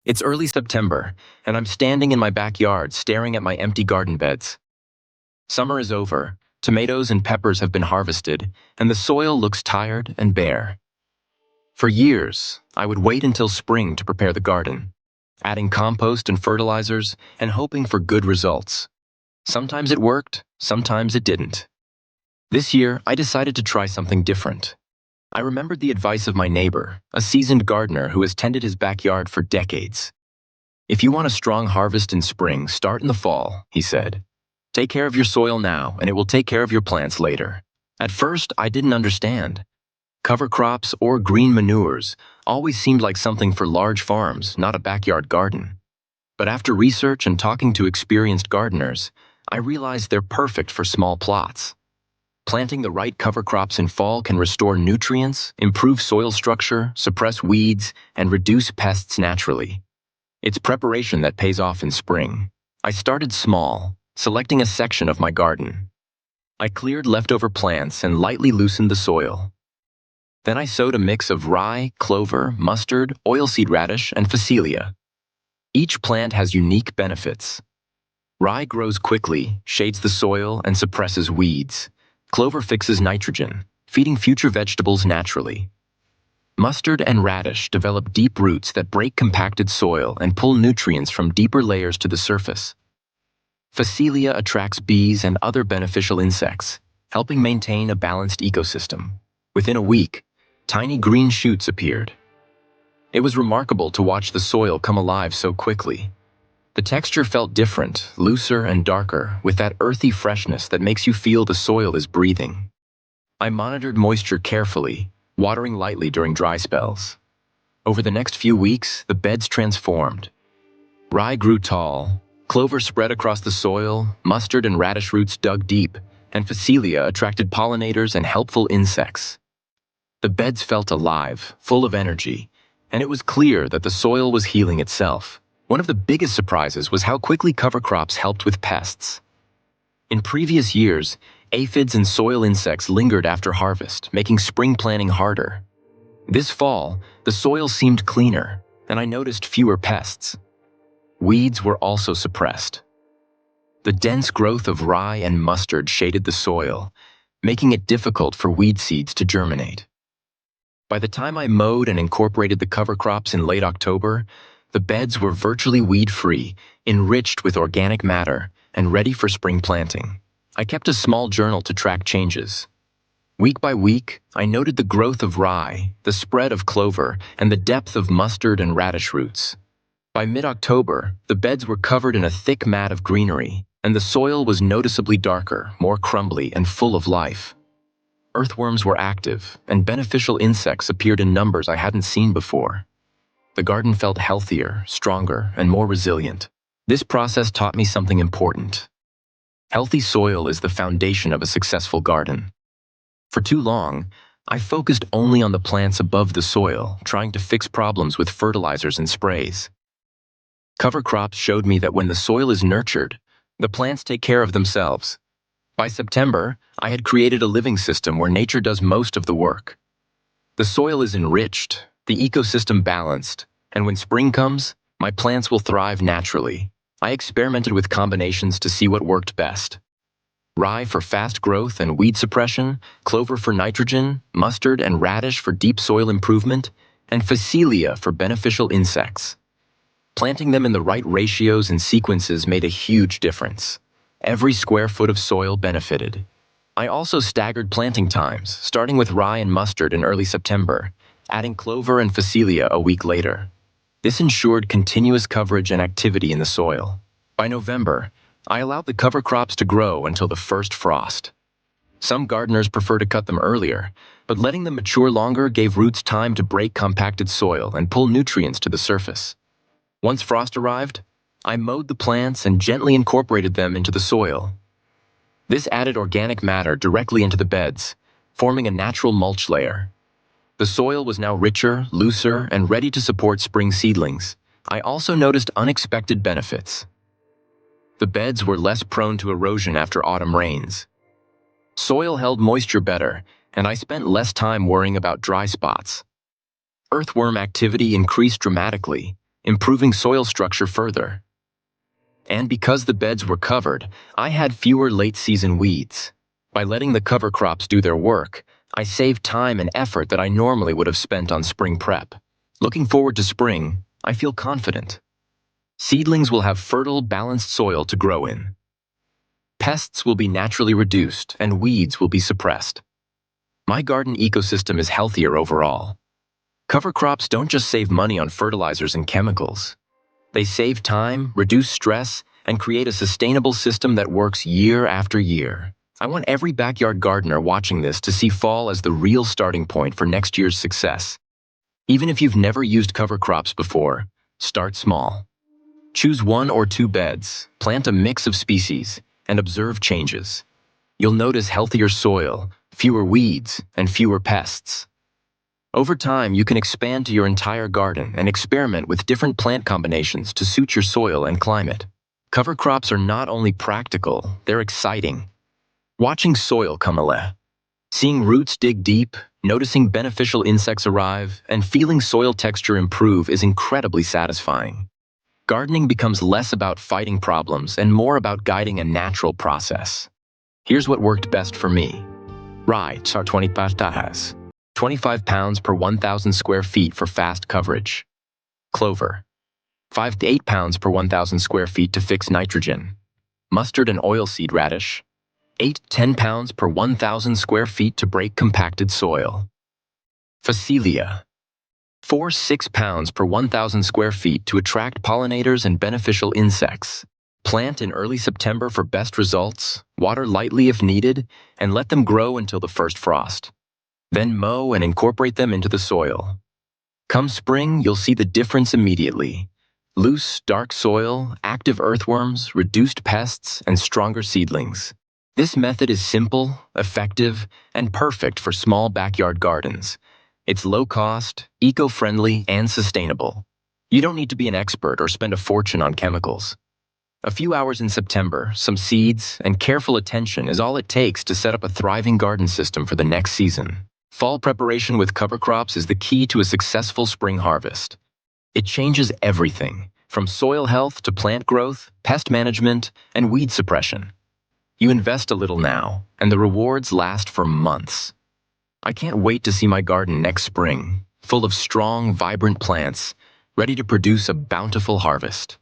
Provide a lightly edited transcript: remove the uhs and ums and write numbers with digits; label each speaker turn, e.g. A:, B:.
A: It's early September, and I'm standing in my backyard staring at my empty garden beds. Summer is over, tomatoes and peppers have been harvested, and the soil looks tired and bare. For years, I would wait until spring to prepare the garden, adding compost and fertilizers and hoping for good results. Sometimes it worked, sometimes it didn't. This year, I decided to try something different. I remembered the advice of my neighbor, a seasoned gardener who has tended his backyard for decades. If you want a strong harvest in spring, start in the fall, he said. Take care of your soil now, and it will take care of your plants later. At first, I didn't understand. Cover crops or green manures always seemed like something for large farms, not a backyard garden. But after research and talking to experienced gardeners, I realized they're perfect for small plots. Planting the right cover crops in fall can restore nutrients, improve soil structure, suppress weeds, and reduce pests naturally. It's preparation that pays off in spring. I started small, selecting a section of my garden. I cleared leftover plants and lightly loosened the soil. Then I sowed a mix of rye, clover, mustard, oilseed radish, and phacelia. Each plant has unique benefits. Rye grows quickly, shades the soil, and suppresses weeds. Clover fixes nitrogen, feeding future vegetables naturally. Mustard and radish develop deep roots that break compacted soil and pull nutrients from deeper layers to the surface. Phacelia attracts bees and other beneficial insects, helping maintain a balanced ecosystem. Within a week, tiny green shoots appeared. It was remarkable to watch the soil come alive so quickly. The texture felt different, looser and darker, with that earthy freshness that makes you feel the soil is breathing. I monitored moisture carefully, watering lightly during dry spells. Over the next few weeks, the beds transformed. Rye grew tall, clover spread across the soil, mustard and radish roots dug deep, and phacelia attracted pollinators and helpful insects. The beds felt alive, full of energy, and it was clear that the soil was healing itself. One of the biggest surprises was how quickly cover crops helped with pests. In previous years, aphids and soil insects lingered after harvest, making spring planting harder. This fall, the soil seemed cleaner, and I noticed fewer pests. Weeds were also suppressed. The dense growth of rye and mustard shaded the soil, making it difficult for weed seeds to germinate. By the time I mowed and incorporated the cover crops in late October, the beds were virtually weed-free, enriched with organic matter, and ready for spring planting. I kept a small journal to track changes. Week by week, I noted the growth of rye, the spread of clover, and the depth of mustard and radish roots. By mid-October, the beds were covered in a thick mat of greenery, and the soil was noticeably darker, more crumbly, and full of life. Earthworms were active, and beneficial insects appeared in numbers I hadn't seen before. The garden felt healthier, stronger, and more resilient. This process taught me something important. Healthy soil is the foundation of a successful garden. For too long, I focused only on the plants above the soil, trying to fix problems with fertilizers and sprays. Cover crops showed me that when the soil is nurtured, the plants take care of themselves. By September, I had created a living system where nature does most of the work. The soil is enriched, the ecosystem balanced, and when spring comes, my plants will thrive naturally. I experimented with combinations to see what worked best. Rye for fast growth and weed suppression, clover for nitrogen, mustard and radish for deep soil improvement, and phacelia for beneficial insects. Planting them in the right ratios and sequences made a huge difference. Every square foot of soil benefited. I also staggered planting times, starting with rye and mustard in early September, adding clover and phacelia a week later. This ensured continuous coverage and activity in the soil. By November, I allowed the cover crops to grow until the first frost. Some gardeners prefer to cut them earlier, but letting them mature longer gave roots time to break compacted soil and pull nutrients to the surface. Once frost arrived, I mowed the plants and gently incorporated them into the soil. This added organic matter directly into the beds, forming a natural mulch layer. The soil was now richer, looser, and ready to support spring seedlings. I also noticed unexpected benefits. The beds were less prone to erosion after autumn rains. Soil held moisture better, and I spent less time worrying about dry spots. Earthworm activity increased dramatically, improving soil structure further. And because the beds were covered, I had fewer late-season weeds. By letting the cover crops do their work, I saved time and effort that I normally would have spent on spring prep. Looking forward to spring, I feel confident. Seedlings will have fertile, balanced soil to grow in. Pests will be naturally reduced, and weeds will be suppressed. My garden ecosystem is healthier overall. Cover crops don't just save money on fertilizers and chemicals. They save time, reduce stress, and create a sustainable system that works year after year. I want every backyard gardener watching this to see fall as the real starting point for next year's success. Even if you've never used cover crops before, start small. Choose 1 or 2 beds, plant a mix of species, and observe changes. You'll notice healthier soil, fewer weeds, and fewer pests. Over time, you can expand to your entire garden and experiment with different plant combinations to suit your soil and climate. Cover crops are not only practical, they're exciting. Watching soil come alive, seeing roots dig deep, noticing beneficial insects arrive, and feeling soil texture improve is incredibly satisfying. Gardening becomes less about fighting problems and more about guiding a natural process. Here's what worked best for me. Rye, 25 pounds per 1,000 square feet for fast coverage. Clover, 5 to 8 pounds per 1,000 square feet to fix nitrogen. Mustard and oilseed radish, 8 to 10 pounds per 1,000 square feet to break compacted soil. Phacelia, 4 to 6 pounds per 1,000 square feet to attract pollinators and beneficial insects. Plant in early September for best results, water lightly if needed, and let them grow until the first frost. Then mow and incorporate them into the soil. Come spring, you'll see the difference immediately. Loose, dark soil, active earthworms, reduced pests, and stronger seedlings. This method is simple, effective, and perfect for small backyard gardens. It's low cost, eco-friendly, and sustainable. You don't need to be an expert or spend a fortune on chemicals. A few hours in September, some seeds, and careful attention is all it takes to set up a thriving garden system for the next season. Fall preparation with cover crops is the key to a successful spring harvest. It changes everything, from soil health to plant growth, pest management, and weed suppression. You invest a little now, and the rewards last for months. I can't wait to see my garden next spring, full of strong, vibrant plants, ready to produce a bountiful harvest.